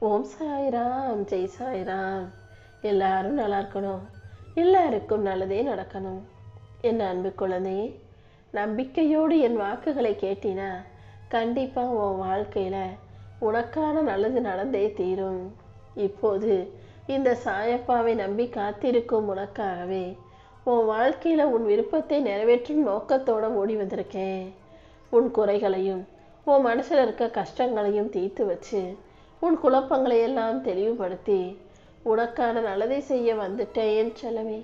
ஓம் சாய்ராம், ஜெய் சாய்ராம். எல்லாரும் நல்லா இருக்கணும், எல்லாருக்கும் நல்லதே நடக்கணும். என் அன்பு குழந்தையே, நம்பிக்கையோடு என் வாக்குகளை கேட்டினா கண்டிப்பாக உன் வாழ்க்கையில் உனக்கான நல்லது நடந்தே தீரும். இப்போது இந்த சாயப்பாவை நம்பி காத்திருக்கும் உனக்காகவே உன் வாழ்க்கையில் உன் விருப்பத்தை நிறைவேற்றும் நோக்கத்தோடு ஓடி வந்திருக்கேன். உன் குறைகளையும் உன் மனசில் இருக்க கஷ்டங்களையும் தீர்த்து வச்சு உன் குழப்பங்களை எல்லாம் தெளிவுபடுத்தி உனக்கான நல்லதை செய்ய வந்துட்டேன் செல்லவே.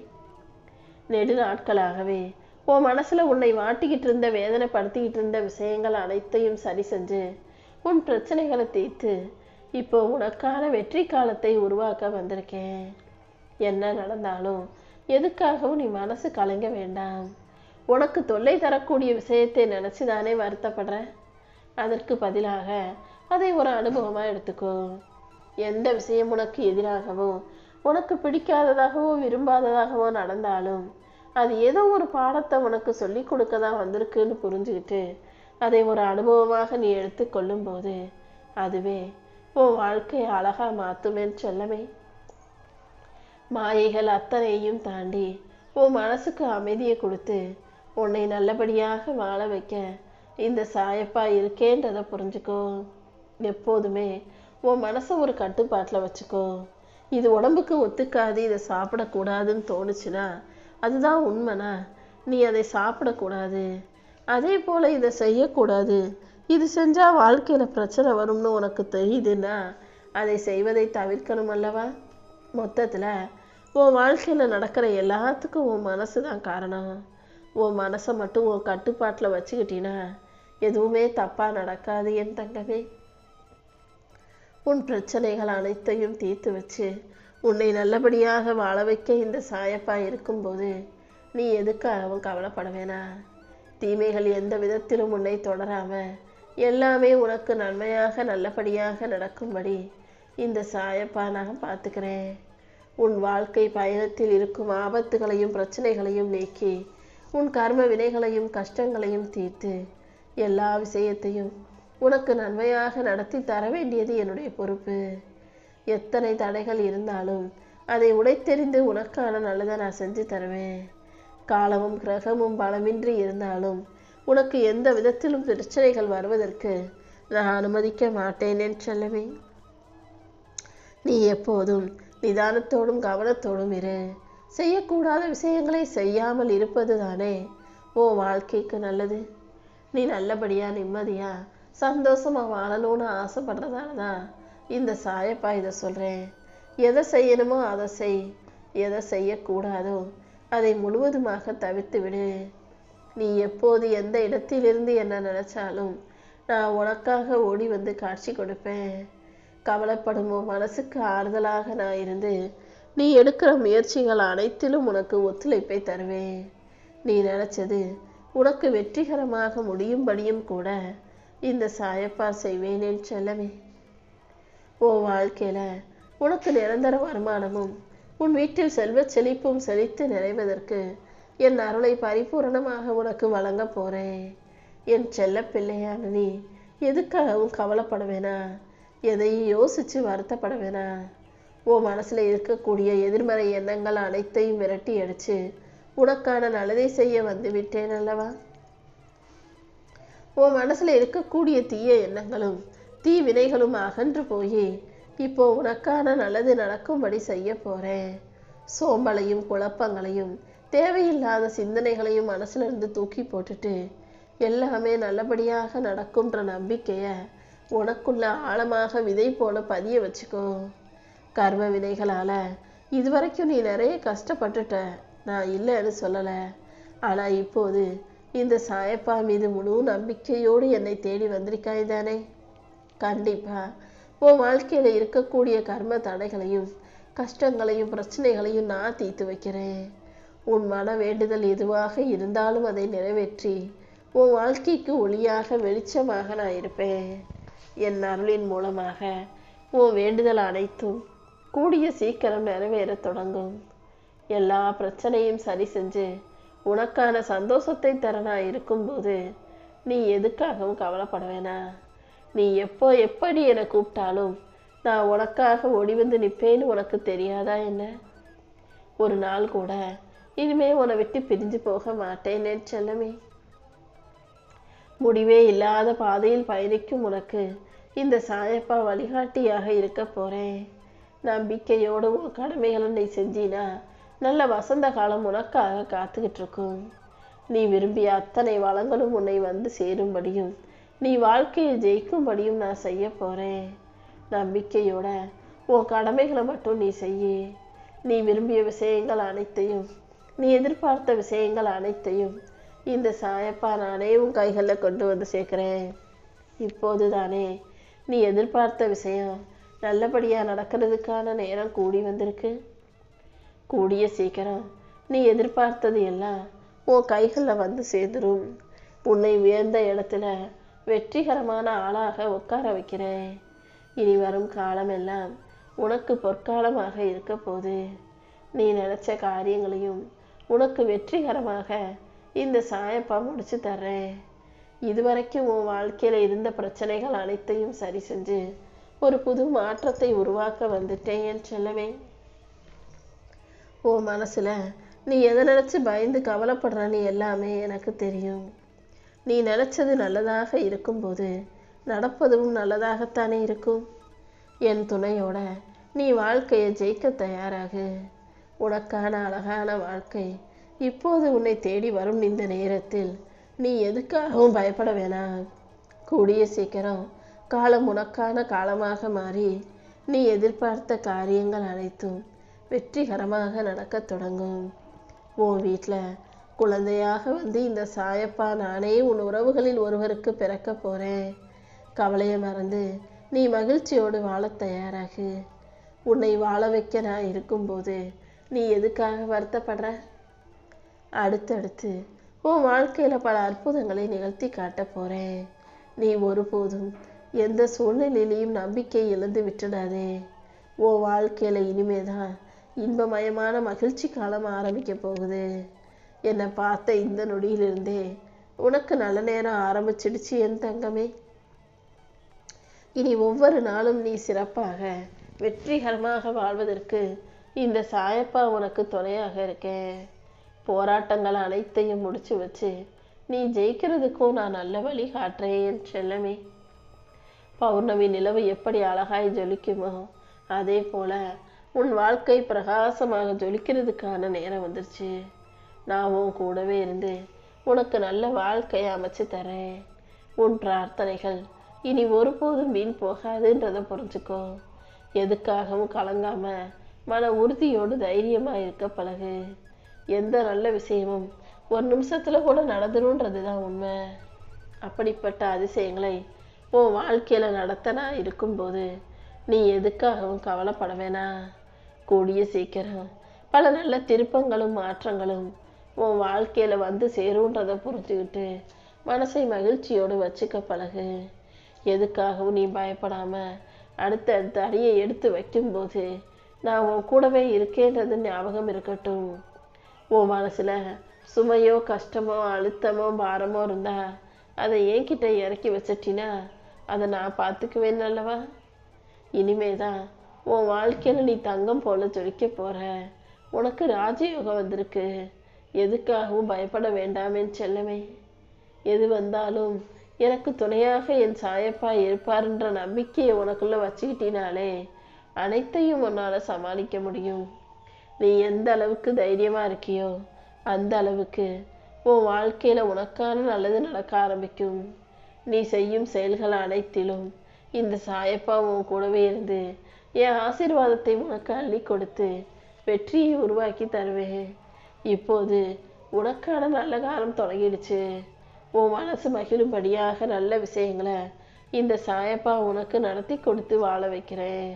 நெடு நாட்களாகவே உன் மனசுல உன்னை வாட்டிக்கிட்டு இருந்த, வேதனைப்படுத்திக்கிட்டு இருந்த விஷயங்கள் அனைத்தையும் சரி செஞ்சு உன் பிரச்சனைகளை தீர்த்து இப்போ உனக்கான வெற்றி காலத்தை உருவாக்க வந்திருக்கேன். என்ன நடந்தாலும் எதுக்காகவும் நீ மனசு கலங்க வேண்டாம். உனக்கு தொல்லை தரக்கூடிய விஷயத்தை நினைச்சுதானே வருத்தப்படுற? அதற்கு பதிலாக அதை ஒரு அனுபவமாக எடுத்துக்கோ. எந்த விஷயம் உனக்கு எதிராகவோ, உனக்கு பிடிக்காததாகவோ, விரும்பாததாகவோ நடந்தாலும் அது ஏதோ ஒரு பாடத்தை உனக்கு சொல்லி கொடுக்க தான் வந்திருக்குன்னு புரிஞ்சுக்கிட்டு அதை ஒரு அனுபவமாக நீ எடுத்துக்கொள்ளும் போது அதுவே உன் வாழ்க்கையை அழகா மாற்றுமேன்னு சொல்லவே. மாயைகள் அத்தனையும் தாண்டி உன் மனசுக்கு அமைதியை கொடுத்து உன்னை நல்லபடியாக வாழ வைக்க இந்த சாயப்பா இருக்கேன்றதை புரிஞ்சுக்கோ. எப்போதுமே உன் மனசை ஒரு கட்டுப்பாட்டில் வச்சுக்கோ. இது உடம்புக்கு ஒத்துக்காது, இதை சாப்பிடக்கூடாதுன்னு தோணுச்சுன்னா அதுதான் உண்மைனா நீ அதை சாப்பிடக்கூடாது. அதே போல் இதை செய்யக்கூடாது, இது செஞ்சால் வாழ்க்கையில் பிரச்சனை வரும்னு உனக்கு தெரியுதுன்னா அதை செய்வதை தவிர்க்கணும் அல்லவா? மொத்தத்தில் உன் வாழ்க்கையில் நடக்கிற எல்லாத்துக்கும் உன் மனசு தான் காரணம். உன் மனசை மட்டும் உன் கட்டுப்பாட்டில் வச்சுக்கிட்டினா எதுவுமே தப்பாக நடக்காது என் தங்கமே. உன் பிரச்சனைகள் அனைத்தையும் தீர்த்து வச்சு உன்னை நல்லபடியாக வாழ வைக்க இந்த சாயப்பா இருக்கும்போது நீ எதுக்காகவும் கவலைப்பட வேணாம். தீமைகள் எந்த விதத்திலும் உன்னை தொடராம எல்லாமே உனக்கு நன்மையாக நல்லபடியாக நடக்கும்படி இந்த சாயப்பா நான் பார்த்துக்கிறேன். உன் வாழ்க்கை பயணத்தில் இருக்கும் ஆபத்துகளையும் பிரச்சனைகளையும் நீக்கி உன் கர்ம வினைகளையும் கஷ்டங்களையும் தீர்த்து எல்லா விஷயத்தையும் உனக்கு நன்மையாக நடத்தி தர வேண்டியது என்னுடைய பொறுப்பு. எத்தனை தடைகள் இருந்தாலும் அதை உடைத்தெறிந்து உனக்கான நல்லதை நான் செஞ்சு தருவேன். காலமும் கிரகமும் பலமின்றி இருந்தாலும் உனக்கு எந்த விதத்திலும் பிரச்சனைகள் வருவதற்கு நான் அனுமதிக்க மாட்டேன் என்று சொல்லவே. நீ எப்போதும் நிதானத்தோடும் கவனத்தோடும் இரு. செய்யக்கூடாத விஷயங்களை செய்யாமல் இருப்பது தானே உன் வாழ்க்கைக்கு நல்லது. நீ நல்லபடியாக நிம்மதியாக சந்தோஷமாக வாழணும்னு ஆசைப்படுறதால தான் இந்த சாயப்பா இதை சொல்கிறேன். எதை செய்யணுமோ அதை செய், எதை செய்யக்கூடாதோ அதை முழுவதுமாக தவிர்த்து விடு. நீ எப்போது எந்த இடத்திலிருந்து என்ன நினச்சாலும் நான் உனக்காக ஓடி வந்து காட்சி கொடுப்பேன். கவலைப்படும் மனசுக்கு ஆறுதலாக நான் இருந்து நீ எடுக்கிற முயற்சிகள் அனைத்திலும் உனக்கு ஒத்துழைப்பை தருவேன். நீ நினச்சது உனக்கு வெற்றிகரமாக முடியும்படியும் கூட இந்த சாயப்பா செய்வேனேன் செல்லவே. உன் வாழ்க்கையில் உனக்கு நிரந்தர வருமானமும் உன் வீட்டில் செல்வ செழிப்பும் செழித்து நிறைவதற்கு என் அருளை பரிபூரணமாக உனக்கு வழங்க போகிறேன். என் செல்ல பிள்ளையான நீ எதுக்காகவும் கவலைப்பட வேணாம், எதையும் யோசித்து வருத்தப்பட வேணாம். உன் மனசில் இருக்கக்கூடிய எதிர்மறை எண்ணங்கள் அனைத்தையும் விரட்டி அடித்து உனக்கான நல்லதை செய்ய வந்து விட்டேன் அல்லவா? உன் மனசில் இருக்கக்கூடிய தீய எண்ணங்களும் தீ வினைகளும் அகன்று போய் இப்போ உனக்கான நல்லது நடக்கும்படி செய்ய போகிறேன். சோம்பலையும் குழப்பங்களையும் தேவையில்லாத சிந்தனைகளையும் மனசுலேருந்து தூக்கி போட்டுட்டு எல்லாமே நல்லபடியாக நடக்கும்ன்ற நம்பிக்கையை உனக்குள்ள ஆழமாக விதை போல பதிய வச்சுக்கோ. கர்ம வினைகளால் இதுவரைக்கும் நீ நிறைய கஷ்டப்பட்டுட்ட, நான் இல்லைன்னு சொல்லலை. ஆனால் இப்போது இந்த சாயப்பா மீது முழு நம்பிக்கையோடு என்னை தேடி வந்திருக்காய் தானே? கண்டிப்பாக உன் வாழ்க்கையில் இருக்கக்கூடிய கர்ம தடைகளையும் கஷ்டங்களையும் பிரச்சனைகளையும் நான் தீர்த்து வைக்கிறேன். உன் மன வேண்டுதல் எதுவாக இருந்தாலும் அதை நிறைவேற்றி உன் வாழ்க்கைக்கு ஒளியாக வெளிச்சமாக நான் இருப்பேன். என் அருளின் மூலமாக உன் வேண்டுதல் அனைத்தும் கூடிய சீக்கிரம் நிறைவேற தொடங்கும். எல்லா பிரச்சனையும் சரி செஞ்சு உனக்கான சந்தோஷத்தை தர நான் இருக்கும்போது நீ எதுக்காகவும் கவலைப்பட வேணாம். நீ எப்போ எப்படி என்னை கூப்பிட்டாலும் நான் உனக்காக ஓடி வந்து நிற்பேன்னு உனக்கு தெரியாதா என்ன? ஒரு நாள் கூட இனிமே உன்னை விட்டு பிரிஞ்சு போக மாட்டேனே செல்லமே. முடிவே இல்லாத பாதையில் பயணிக்கும் உனக்கு இந்த சாயப்பா வழிகாட்டியாக இருக்க போறேன். நம்பிக்கையோடு உன் கடமைகளை நீ செஞ்சினா நல்ல வசந்த காலம் உனக்காக காத்துக்கிட்டு இருக்கும். நீ விரும்பிய அத்தனை வளங்களும் உன்னை வந்து சேரும்படியும் நீ வாழ்க்கையை ஜெயிக்கும்படியும் நான் செய்ய போறேன். நம்பிக்கையோட உன் கடமைகளை மட்டும் நீ செய்ய. நீ விரும்பிய விஷயங்கள் அனைத்தையும், நீ எதிர்பார்த்த விஷயங்கள் அனைத்தையும் இந்த சாயப்பா நானே உன் கைகளில் கொண்டு வந்து சேர்க்கிறேன். இப்போது தானே நீ எதிர்பார்த்த விஷயம் நல்லபடியாக நடக்கிறதுக்கான நேரம் கூடி வந்திருக்கு. கூடிய சீக்கிரம் நீ எதிர்பார்த்தது எல்லாம் உன் கைகளில் வந்து சேர்ந்துடும். உன்னை உயர்ந்த இடத்துல வெற்றிகரமான ஆளாக உட்கார வைக்கிறேன். இனி வரும் காலமெல்லாம் உனக்கு பொற்காலமாக இருக்க போது. நீ நினைச்ச காரியங்களையும் உனக்கு வெற்றிகரமாக இந்த சாயப்பா முடிச்சு தர்றேன். இதுவரைக்கும் உன் வாழ்க்கையில இருந்த பிரச்சனைகள் அனைத்தையும் சரி செஞ்சு ஒரு புது மாற்றத்தை உருவாக்க வந்துட்டேன் என் செல்லவே. உன் மனசுல நீ எதை நினைச்சு பயந்து கவலைப்படுறன்னு எல்லாமே எனக்கு தெரியும். நீ நினைச்சது நல்லதாக இருக்கும்போது நடப்பதும் நல்லதாகத்தானே இருக்கும். என் துணையோட நீ வாழ்க்கையை ஜெயிக்க தயாராகு. உனக்கான அழகான வாழ்க்கை இப்போது உன்னை தேடி வரும் இந்த நேரத்தில் நீ எதுக்காகவும் பயப்பட வேணாம். கூடிய சீக்கிரம் காலம் உனக்கான காலமாக மாறி நீ எதிர்பார்த்த காரியங்கள் அனைத்தும் வெற்றிகரமாக நடக்கத் தொடங்கும். உன் வீட்டில் குழந்தையாக வந்து இந்த சாயப்பா நானே உன் உறவுகளில் ஒருவருக்கு பிறக்க போறேன். கவலையை மறந்து நீ மகிழ்ச்சியோடு வாழ தயாராகு. உன்னை வாழ வைக்க நான் இருக்கும்போது நீ எதுக்காக வருத்தப்படுற? அடுத்தடுத்து உன் வாழ்க்கையில பல அற்புதங்களை நிகழ்த்தி காட்ட போறேன். நீ ஒருபோதும் எந்த சூழ்நிலையிலையும் நம்பிக்கை இழந்து விட்டுடாதே. உன் வாழ்க்கையில இனிமேதான் இன்பமயமான மகிழ்ச்சி காலம் ஆரம்பிக்க போகுது. என்னை பார்த்த இந்த நொடியிலிருந்தே உனக்கு நல்ல நேரம் ஆரம்பிச்சிடுச்சு என் தங்கமே. இனி ஒவ்வொரு நாளும் நீ சிறப்பாக வெற்றிகரமாக வாழ்வதற்கு இந்த சாயப்பா உனக்கு துணையாக இருக்கேன். போராட்டங்கள் அனைத்தையும் முடிச்சு வச்சு நீ ஜெயிக்கிறதுக்கும் நான் நல்ல வழி காட்டுறேன் என் செல்லமே. பௌர்ணமி நிலவு எப்படி அழகாய் ஜொலிக்குமோ அதே போல உன் வாழ்க்கை பிரகாசமாக ஜொலிக்கிறதுக்கான நேரம் வந்துருச்சு. நான் உன் கூடவே இருந்து உனக்கு நல்ல வாழ்க்கையை அமைச்சு தரேன். உன் பிரார்த்தனைகள் இனி ஒருபோதும் வீண் போகாதுன்றதை புரிஞ்சுக்கோ. எதுக்காகவும் கலங்காம மன உறுதியோடு தைரியமா இருக்க பழகு. எந்த நல்ல விஷயமும் ஒரு நிமிஷத்துல கூட நடந்துருன்றது தான் உண்மை. அப்படிப்பட்ட அதிசயங்களை உன் வாழ்க்கையில நடத்த நான் இருக்கும்போது நீ எதுக்காகவும் கவலைப்பட வேணாம். கூடிய சீக்கிரம் பல நல்ல திருப்பங்களும் மாற்றங்களும் உன் வாழ்க்கையில வந்து சேருன்றதை புரிஞ்சுக்கிட்டு மனசை மகிழ்ச்சியோடு வச்சுக்க பழகு. எதுக்காகவும் நீ பயப்படாம அடுத்த அடியை எடுத்து வைக்கும்போது நான் உன் கூடவே இருக்கேன்றது ஞாபகம் இருக்கட்டும். உன் மனசுல சுமையோ கஷ்டமோ அழுத்தமோ பாரமோ இருந்தா அதை என்கிட்ட இறக்கி வச்சிட்டினா அதை நான் பார்த்துக்குவேன் அல்லவா. இனிமேதான் உன் வாழ்க்கையில நீ தங்கம் போல ஜொலிக்க போற. உனக்கு ராஜயோகம் வந்திருக்கு. எதுக்காகவும் பயப்பட வேண்டாமேன்னு செல்லமே. எது வந்தாலும் எனக்கு துணையாக என் சாயப்பா இருப்பார்ன்ற நம்பிக்கையை உனக்குள்ள வச்சுக்கிட்டினாலே அனைத்தையும் உன்னால சமாளிக்க முடியும். நீ எந்த அளவுக்கு தைரியமா இருக்கியோ அந்த அளவுக்கு உன் வாழ்க்கையில உனக்கான நல்லது நடக்க ஆரம்பிக்கும். நீ செய்யும் செயல்கள் அனைத்திலும் இந்த சாயப்பா உன் கூடவே இருந்து என் ஆசீர்வாதத்தை உனக்கு அள்ளி கொடுத்து வெற்றியை உருவாக்கி தருவேன். இப்போது உனக்கான நல்ல காலம் தொடங்கிடுச்சு. உன் மனசு மகிழும்படியாக நல்ல விஷயங்களை இந்த சாயப்பா உனக்கு நடத்தி கொடுத்து வாழ வைக்கிறேன்.